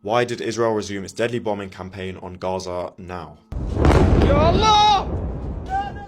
Why did Israel resume its deadly bombing campaign on Gaza now?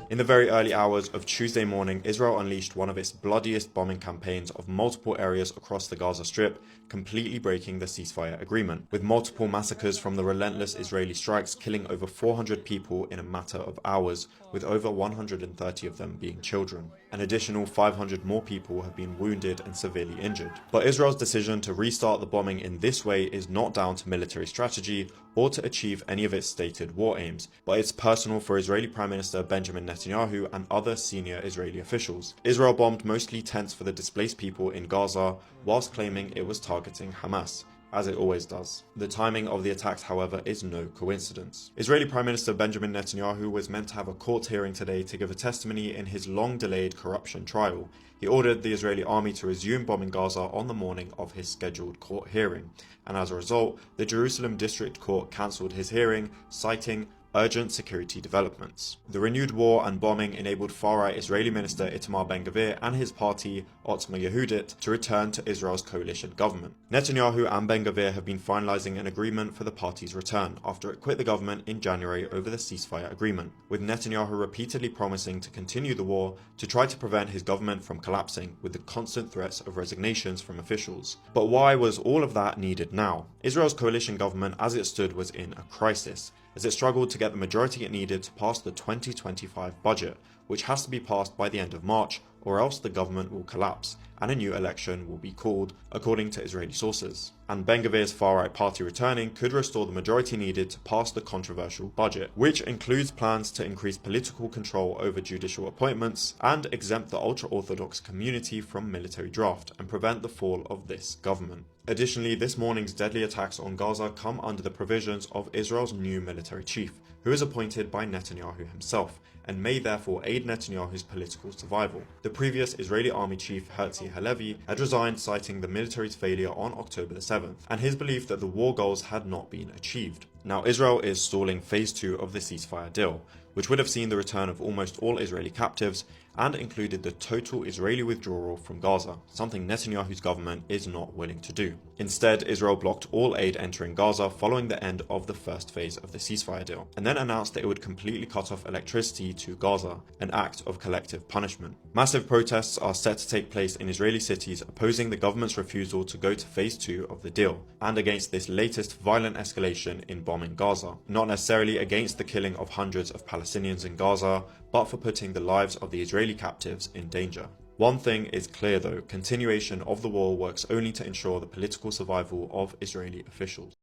In the very early hours of Tuesday morning, Israel unleashed one of its bloodiest bombing campaigns of multiple areas across the Gaza Strip, completely breaking the ceasefire agreement, with multiple massacres from the relentless Israeli strikes killing over 400 people in a matter of hours, with over 130 of them being children. An additional 500 more people have been wounded and severely injured. But Israel's decision to restart the bombing in this way is not down to military strategy or to achieve any of its stated war aims, but it's personal for Israeli Prime Minister Benjamin Netanyahu and other senior Israeli officials. Israel bombed mostly tents for the displaced people in Gaza, whilst claiming it was targeting Hamas, as it always does. The timing of the attacks, however, is no coincidence. Israeli Prime Minister Benjamin Netanyahu was meant to have a court hearing today to give a testimony in his long-delayed corruption trial. He ordered the Israeli army to resume bombing Gaza on the morning of his scheduled court hearing, and as a result, the Jerusalem District Court cancelled his hearing, citing urgent security developments. The renewed war and bombing enabled far-right Israeli Minister Itamar Ben-Gvir and his party, Otzma Yehudit, to return to Israel's coalition government. Netanyahu and Ben-Gvir have been finalizing an agreement for the party's return after it quit the government in January over the ceasefire agreement, with Netanyahu repeatedly promising to continue the war to try to prevent his government from collapsing, with the constant threats of resignations from officials. But why was all of that needed now? Israel's coalition government as it stood was in a crisis, as it struggled to get the majority it needed to pass the 2025 budget, which has to be passed by the end of March, or else the government will collapse, and a new election will be called, according to Israeli sources. And Ben-Gvir's far-right party returning could restore the majority needed to pass the controversial budget, which includes plans to increase political control over judicial appointments and exempt the ultra-Orthodox community from military draft and prevent the fall of this government. Additionally, this morning's deadly attacks on Gaza come under the provisions of Israel's new military chief, who is appointed by Netanyahu himself, and may therefore aid Netanyahu's political survival. The previous Israeli army chief Herzi Halevi had resigned, citing the military's failure on October the 7th, and his belief that the war goals had not been achieved. Now, Israel is stalling phase 2 of the ceasefire deal, which would have seen the return of almost all Israeli captives and included the total Israeli withdrawal from Gaza, something Netanyahu's government is not willing to do. Instead, Israel blocked all aid entering Gaza following the end of the first phase of the ceasefire deal, and then announced that it would completely cut off electricity to Gaza, an act of collective punishment. Massive protests are set to take place in Israeli cities opposing the government's refusal to go to phase 2 of the deal, and against this latest violent escalation in bombing Gaza. Not necessarily against the killing of hundreds of Palestinians in Gaza, but for putting the lives of the Israeli captives in danger. One thing is clear though, continuation of the war works only to ensure the political survival of Israeli officials.